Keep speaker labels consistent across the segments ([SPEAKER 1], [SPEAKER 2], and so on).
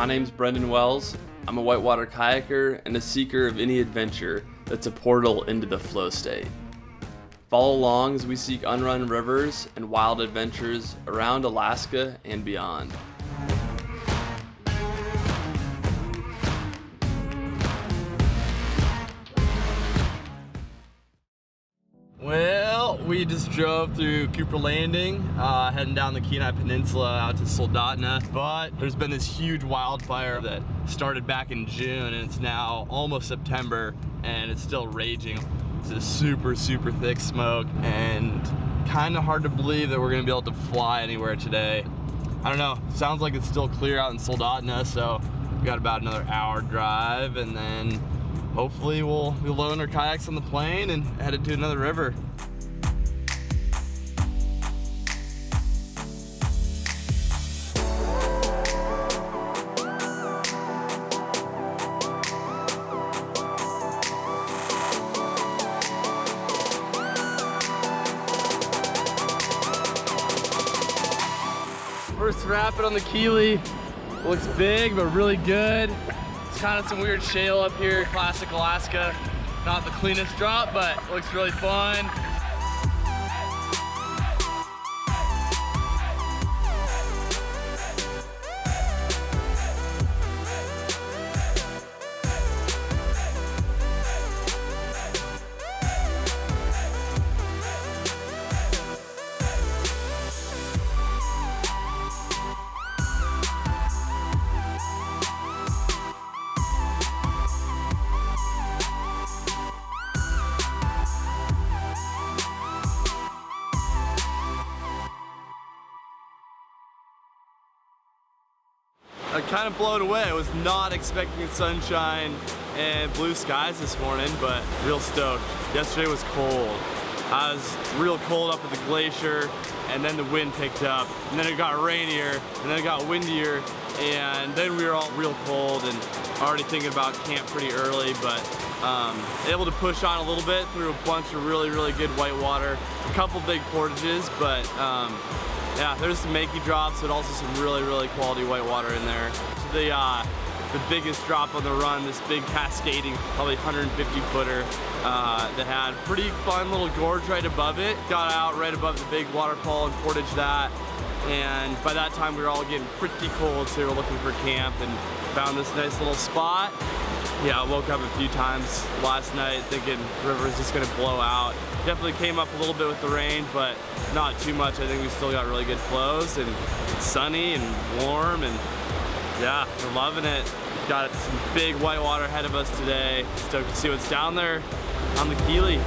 [SPEAKER 1] My name's Brendan Wells. I'm a whitewater kayaker and a seeker of any adventure that's a portal into the flow state. Follow along as we seek unrun rivers and wild adventures around Alaska and beyond. Well, we just drove through Cooper Landing, heading down the Kenai Peninsula out to Soldotna, but there's been this huge wildfire that started back in June, and it's now almost September, and it's still raging. It's a super thick smoke, and kind of hard to believe that we're gonna be able to fly anywhere today. I don't know, sounds like it's still clear out in Soldotna, so we got about another hour drive, and then hopefully we'll load our kayaks on the plane and headed to another river. First rapid on the Killey. Looks big, but really good. It's kind of some weird shale up here, classic Alaska. Not the cleanest drop, but looks really fun. I'm kind of blown away. I was not expecting sunshine and blue skies this morning, but real stoked. Yesterday was cold. I was real cold up at the glacier, and then the wind picked up, and then it got rainier, and then it got windier, and then we were all real cold and already thinking about camp pretty early, but able to push on a little bit through a bunch of really good whitewater, a couple big portages, but yeah, there's some makey drops, but also some really quality whitewater in there. The biggest drop on the run, this big cascading, probably 150 footer, that had pretty fun little gorge right above it. Got out right above the big waterfall and portage that. And by that time we were all getting pretty cold, so we were looking for camp and found this nice little spot. Yeah, I woke up a few times last night thinking the river is just gonna blow out. Definitely came up a little bit with the rain, but not too much. I think we still got really good flows, and it's sunny and warm, and yeah, we're loving it. Got some big whitewater ahead of us today. Stoked to see what's down there on the Killey.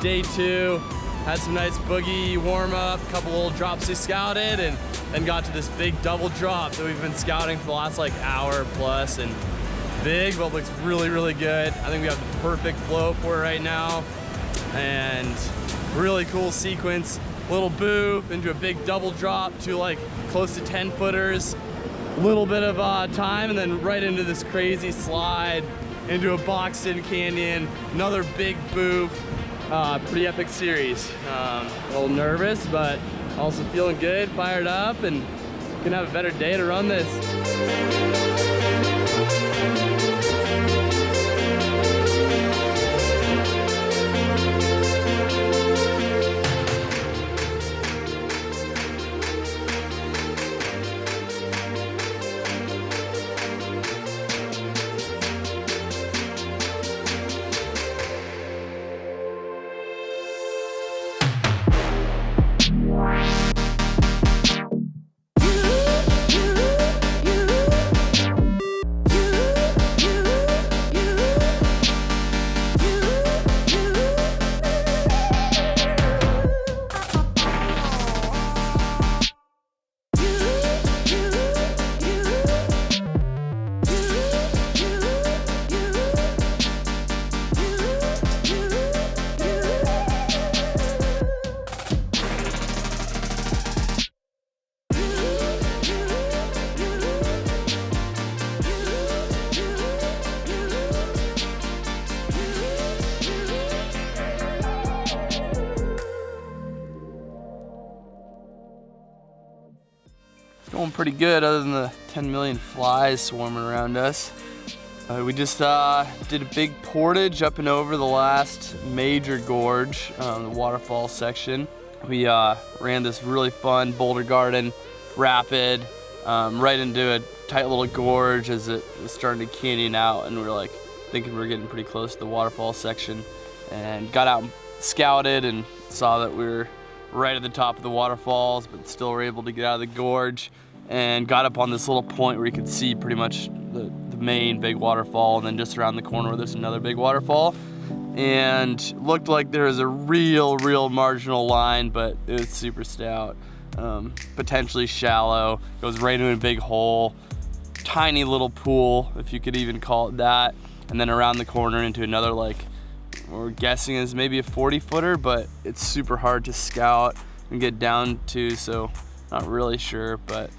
[SPEAKER 1] Day 2, had some nice boogie warm up, a couple little drops we scouted, and then got to this big double drop that we've been scouting for the last like hour plus, and big, but looks really good. I think we have the perfect flow for it right now, and really cool sequence. Little boof into a big double drop to like close to 10 footers, little bit of time, and then right into this crazy slide into a boxed-in canyon, another big boof. Pretty epic series. A little nervous, but also feeling good, fired up, and gonna have a better day to run this. Going pretty good other than the 10 million flies swarming around us. We just did a big portage up and over the last major gorge, the waterfall section. We ran this really fun boulder garden rapid right into a tight little gorge as it was starting to canyon out, and we were like thinking we were getting pretty close to the waterfall section, and got out and scouted and saw that we were right at the top of the waterfalls, but still were able to get out of the gorge, and got up on this little point where you could see pretty much the main big waterfall, and then just around the corner there's another big waterfall, and looked like there was a real marginal line, but it was super stout, potentially shallow, goes right into a big hole, tiny little pool if you could even call it that, and then around the corner into another, like we're guessing is maybe a 40-footer, but it's super hard to scout and get down to, so not really sure, but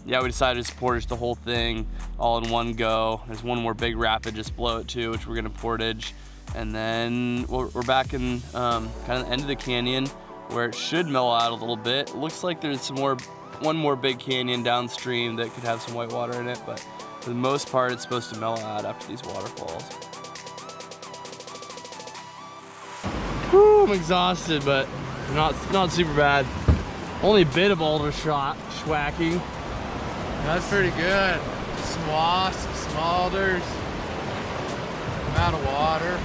[SPEAKER 1] yeah, we decided to portage the whole thing all in one go. There's one more big rapid just below it too, which we're gonna portage, and then we're back in kind of the end of the canyon where it should mellow out a little bit. It looks like there's one more big canyon downstream that could have some white water in it, but for the most part it's supposed to mellow out after these waterfalls. Whew, I'm exhausted, but not super bad. Only a bit of boulder schwacking.
[SPEAKER 2] That's pretty good. Some wasps, some alders, amount of water.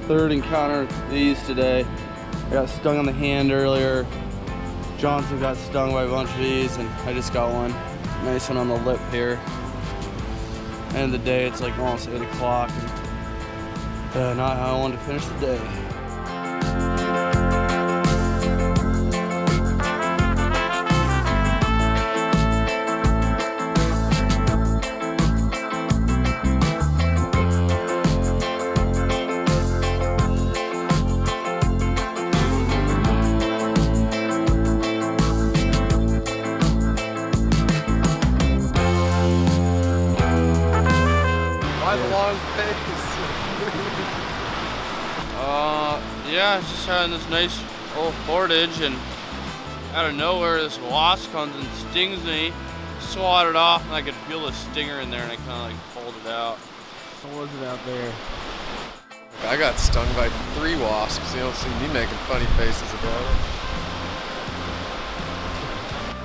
[SPEAKER 1] Third encounter of these today. I got stung on the hand earlier. Johnson got stung by a bunch of these, and I just got one. Nice one on the lip here. End of the day, it's like almost 8 o'clock, and not how I wanted to finish the day. Yeah, just having this nice old portage, and out of nowhere this wasp comes and stings me. Swat it off, and I could feel the stinger in there, and I kind of like pulled it out. What was it out there?
[SPEAKER 2] I got stung by 3 wasps. You don't see me making funny faces about it.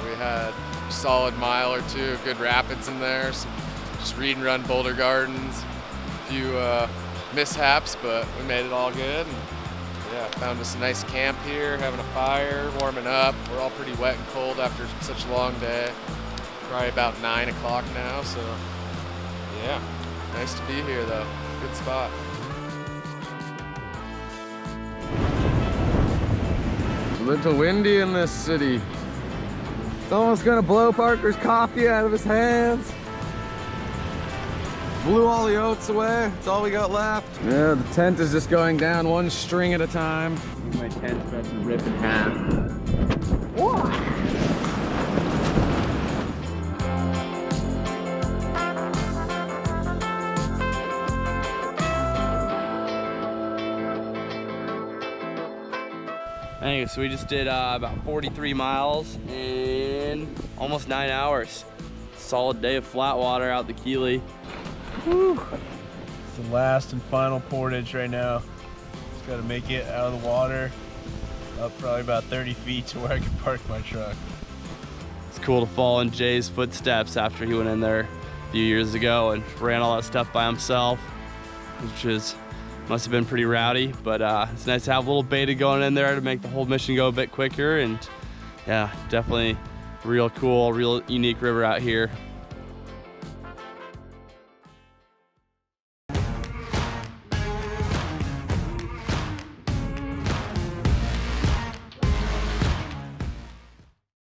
[SPEAKER 2] We had a solid mile or two of good rapids in there, some just read and run boulder gardens, a few mishaps, but we made it all good. And yeah, found us a nice camp here, having a fire, warming up. We're all pretty wet and cold after such a long day. Probably about 9 o'clock now, so yeah, nice to be here though. Good spot.
[SPEAKER 3] A little windy in this city. It's almost gonna blow Parker's coffee out of his hands. Blew all the oats away. It's all we got left. Yeah, the tent is just going down one string at a time.
[SPEAKER 4] My tent's about to rip in half.
[SPEAKER 1] Anyway, so we just did about 43 miles in almost 9 hours. Solid day of flat water out the Killey.
[SPEAKER 5] Whew. It's the last and final portage right now. Just gotta make it out of the water, up probably about 30 feet to where I can park my truck.
[SPEAKER 1] It's cool to follow in Jay's footsteps after he went in there a few years ago and ran all that stuff by himself, which must have been pretty rowdy, but it's nice to have a little beta going in there to make the whole mission go a bit quicker, and yeah, definitely real cool, real unique river out here.